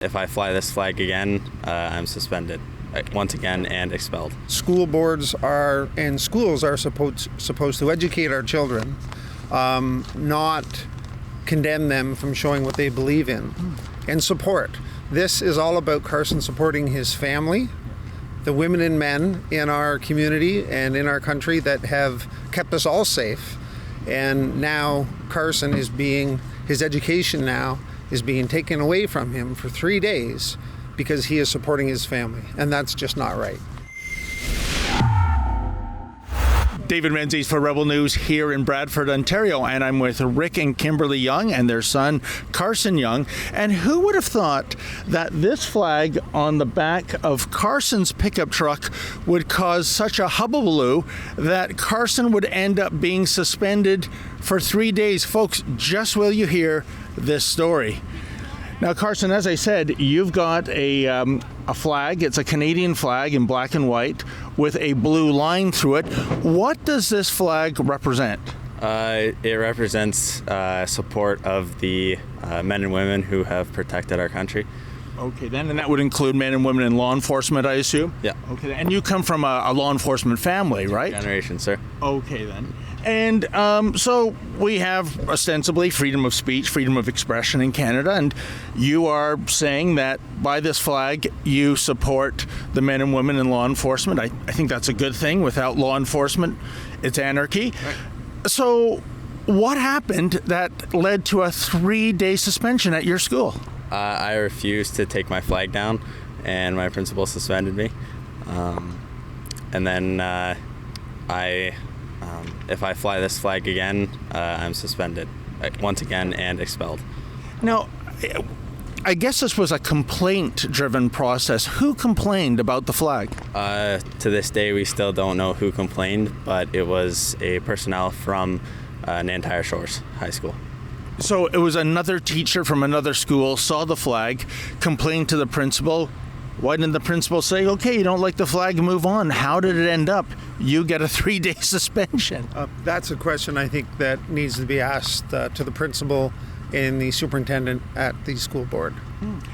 If I fly this flag again, I'm suspended once again and expelled. School boards and schools are supposed to educate our children, not condemn them from showing what they believe in, and support. This is all about Carson supporting his family, the women and men in our community and in our country that have kept us all safe. And now Carson his education now is being taken away from him for 3 days because he is supporting his family. And that's just not right. David Menzies for Rebel News here in Bradford, Ontario, and I'm with Rick and Kimberly Young and their son, Carson Young. And who would have thought that this flag on the back of Carson's pickup truck would cause such a hubbubaloo that Carson would end up being suspended for 3 days? Folks, just will you hear this story. Now, Carson, as I said, you've got a flag. It's a Canadian flag in black and white with a blue line through it. What does this flag represent? It represents support of the men and women who have protected our country. Okay, then, and that would include men and women in law enforcement, I assume? Yeah. Okay, and you come from a law enforcement family, right? Generation, sir. Okay, then. And so we have ostensibly freedom of speech, freedom of expression in Canada, and you are saying that by this flag you support the men and women in law enforcement. I think that's a good thing. Without law enforcement, it's anarchy. Right. So what happened that led to a 3-day suspension at your school? I refused to take my flag down, and my principal suspended me. And then if I fly this flag again, I'm suspended once again and expelled. Now, I guess this was a complaint-driven process. Who complained about the flag? To this day, we still don't know who complained, but it was a personnel from Nantyre Shores High School. So it was another teacher from another school, saw the flag, complained to the principal. Why didn't the principal say, okay, you don't like the flag, move on? How did it end up? You get a 3-day suspension. That's a question I think that needs to be asked to the principal and the superintendent at the school board.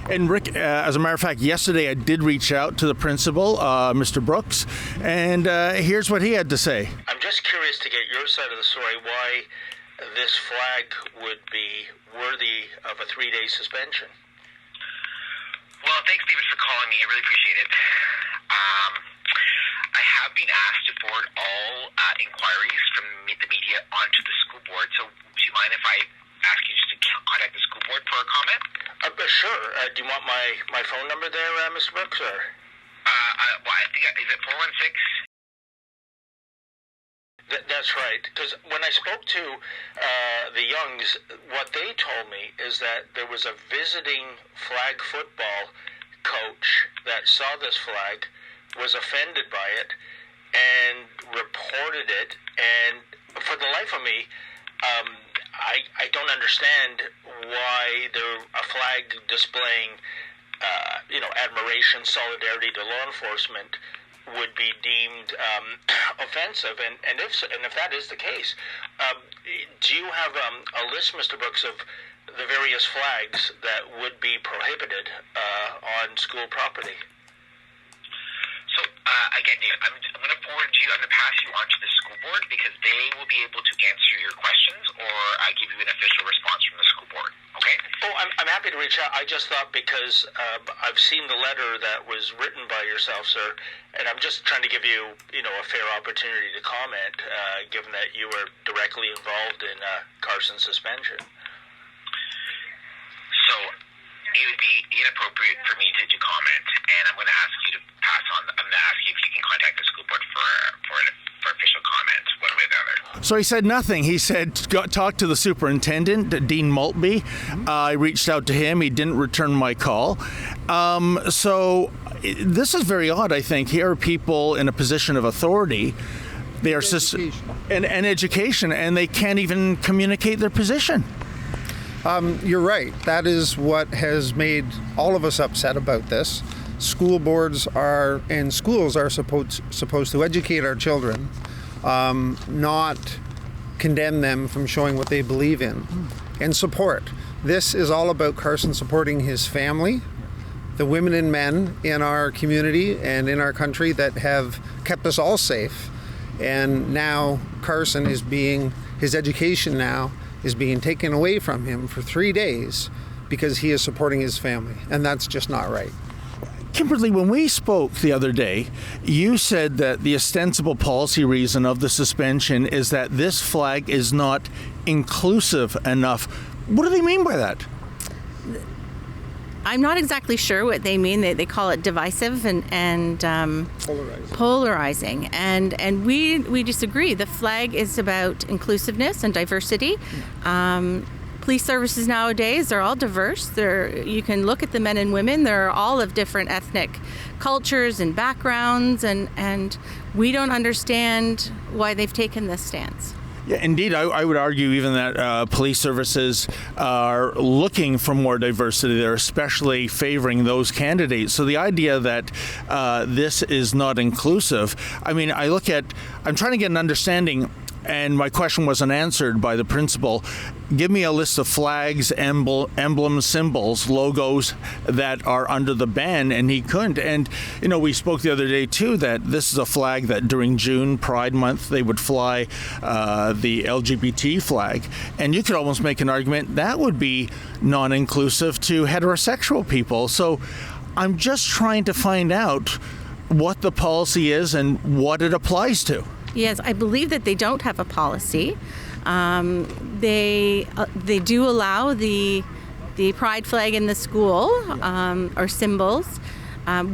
And Rick, as a matter of fact, yesterday I did reach out to the principal, Mr. Brooks, and here's what he had to say. I'm just curious to get your side of the story, why this flag would be worthy of a 3-day suspension. Well, thanks, David, for calling me. I really appreciate it. I have been asked to forward all inquiries from the media onto the school board, so would you mind if I ask you just to contact the school board for a comment? Sure. Do you want my phone number there, Mr. Brooks? Or? Well, I think, is it 416? That's right, because when I spoke to the Youngs, what they told me is that there was a visiting flag football coach that saw this flag, was offended by it, and reported it. And for the life of me, I don't understand why a flag displaying admiration, solidarity to law enforcement would be deemed offensive, and if that is the case, do you have a list, Mr. Brooks, of the various flags that would be prohibited on school property? So again, David, I'm going to forward you. I'm going to pass you on to the school board because they will be able to answer your questions, or give you an official response from the school board. Okay? Oh, I'm happy to reach out. I just thought because I've seen the letter that was written by yourself, sir, and I'm just trying to give you, a fair opportunity to comment, given that you were directly involved in Carson's suspension. So it would be inappropriate for me to comment, and I'm going to ask you to pass on. I'm going to ask you if you can contact the school board for official comment, one way or the other. So he said nothing. He said, talk to the superintendent, Dean Maltby. I reached out to him. He didn't return my call. So this is very odd, I think. Here are people in a position of authority. They are and education, and they can't even communicate their position. You're right. That is what has made all of us upset about this. School boards and schools are supposed to educate our children, not condemn them from showing what they believe in, and support. This is all about Carson supporting his family, the women and men in our community and in our country that have kept us all safe. And now Carson his education now is being taken away from him for 3 days because he is supporting his family. And that's just not right. Kimberly, when we spoke the other day, you said that the ostensible policy reason of the suspension is that this flag is not inclusive enough. What do they mean by that? I'm not exactly sure what they mean. They call it divisive and polarizing. And we disagree. The flag is about inclusiveness and diversity. Police services nowadays are all diverse. You can look at the men and women. They're all of different ethnic cultures and backgrounds, and we don't understand why they've taken this stance. Yeah, indeed. I would argue even that police services are looking for more diversity. They're especially favoring those candidates. So the idea that this is not inclusive, I mean, I'm trying to get an understanding, and my question wasn't answered by the principal. Give me a list of flags, emblems, symbols, logos that are under the ban, and he couldn't. And, we spoke the other day, too, that this is a flag that during June, Pride Month, they would fly the LGBT flag. And you could almost make an argument that would be non-inclusive to heterosexual people. So I'm just trying to find out what the policy is and what it applies to. Yes, I believe that they don't have a policy. They do allow the pride flag in the school or symbols.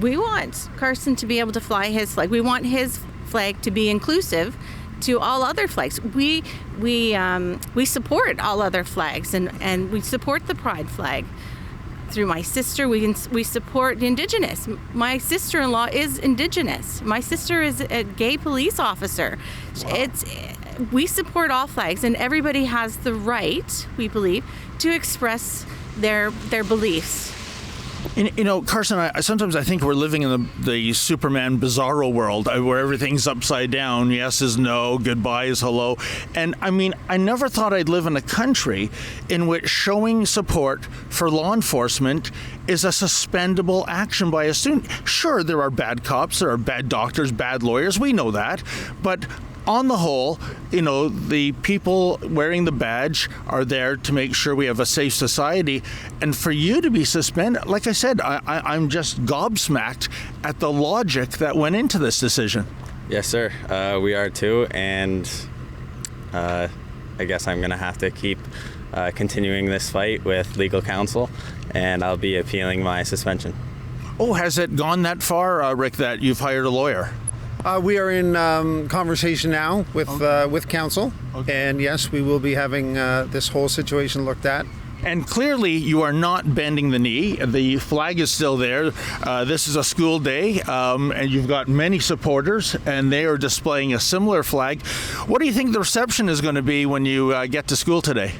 We want Carson to be able to fly his flag. We want his flag to be inclusive to all other flags. We support all other flags and we support the pride flag. Through my sister, we support the Indigenous. My sister-in-law is Indigenous. My sister is a gay police officer. Wow. We support all flags, and everybody has the right, we believe, to express their beliefs. Carson, sometimes I think we're living in the Superman bizarro world where everything's upside down. Yes is no, goodbye is hello. And I never thought I'd live in a country in which showing support for law enforcement is a suspendable action by a student. Sure, there are bad cops, there are bad doctors, bad lawyers. We know that. But on the whole, the people wearing the badge are there to make sure we have a safe society. And for you to be suspended, like I said, I'm just gobsmacked at the logic that went into this decision. Yes, sir. We are too. And I guess I'm going to have to keep continuing this fight with legal counsel, and I'll be appealing my suspension. Oh, has it gone that far, Rick, that you've hired a lawyer? We are in conversation now with counsel, and yes, we will be having this whole situation looked at. And clearly, you are not bending the knee. The flag is still there. This is a school day, and you've got many supporters, and they are displaying a similar flag. What do you think the reception is going to be when you get to school today?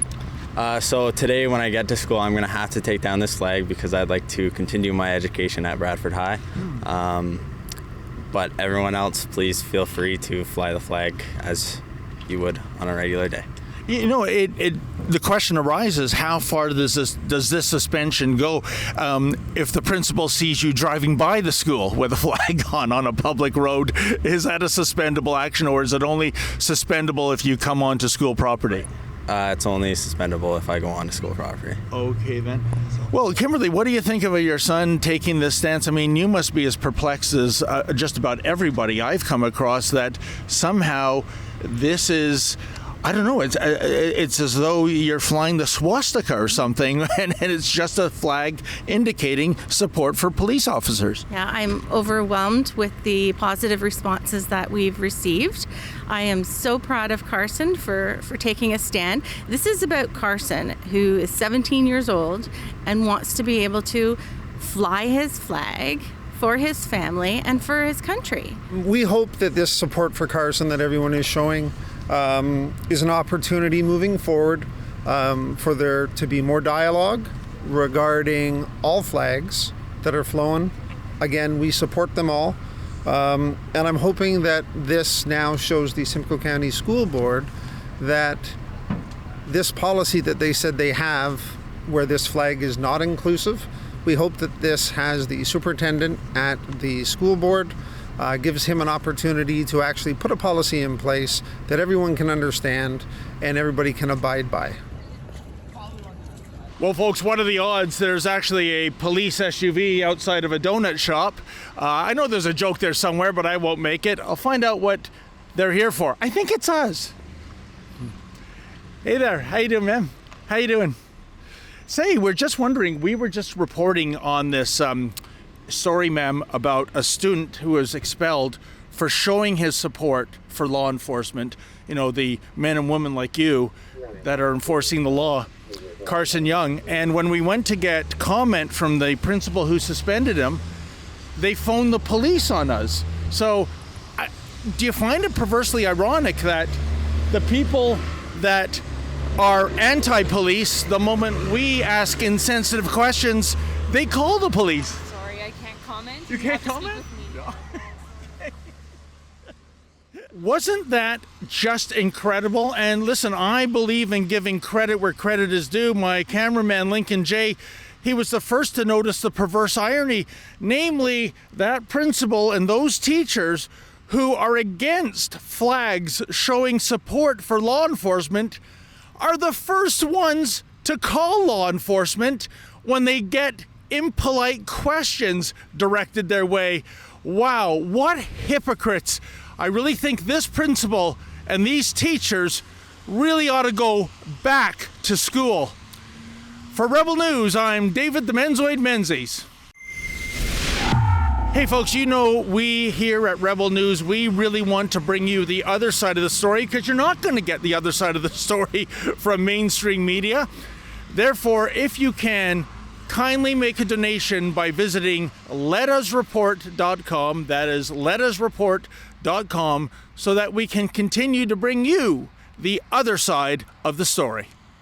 So today, when I get to school, I'm going to have to take down this flag because I'd like to continue my education at Bradford High. But everyone else, please feel free to fly the flag as you would on a regular day. The question arises, how far does this suspension go? If the principal sees you driving by the school with a flag on a public road, is that a suspendable action, or is it only suspendable if you come onto school property? It's only suspendable if I go onto school property. Okay, then. Well, Kimberly, what do you think of your son taking this stance? I mean, you must be as perplexed as just about everybody I've come across that somehow this is, I don't know, it's as though you're flying the swastika or something, and it's just a flag indicating support for police officers. Yeah, I'm overwhelmed with the positive responses that we've received. I am so proud of Carson for taking a stand. This is about Carson, who is 17 years old and wants to be able to fly his flag for his family and for his country. We hope that this support for Carson that everyone is showing is an opportunity moving forward for there to be more dialogue regarding all flags that are flown. Again, we support them all. And I'm hoping that this now shows the Simcoe County School Board that this policy that they said they have, where this flag is not inclusive, We hope that this has the superintendent at the school board, gives him an opportunity to actually put a policy in place that everyone can understand and everybody can abide by. Well, folks, what are the odds there's actually a police SUV outside of a donut shop? I know there's a joke there somewhere, but I won't make it. I'll find out what they're here for. I think it's us. Hey there. How you doing, man? How you doing? Say, we're just wondering, we were just reporting on this story, ma'am, about a student who was expelled for showing his support for law enforcement, you know, the men and women like you that are enforcing the law. Carson Young, and when we went to get comment from the principal who suspended him, they phoned the police on us. So do you find it perversely ironic that the people that are anti-police, the moment we ask insensitive questions, they call the police? Sorry, I can't comment. You can't have to comment? speak with me. Wasn't that just incredible? And listen, I believe in giving credit where credit is due. My cameraman, Lincoln J., he was the first to notice the perverse irony, namely that principal and those teachers who are against flags showing support for law enforcement are the first ones to call law enforcement when they get impolite questions directed their way. Wow, what hypocrites. I really think this principal and these teachers really ought to go back to school. For Rebel News, I'm David the Menzoid Menzies. Hey folks, you know we here at Rebel News, we really want to bring you the other side of the story because you're not going to get the other side of the story from mainstream media. Therefore, if you can, kindly make a donation by visiting letusreport.com. That is letusreport.com, so that we can continue to bring you the other side of the story.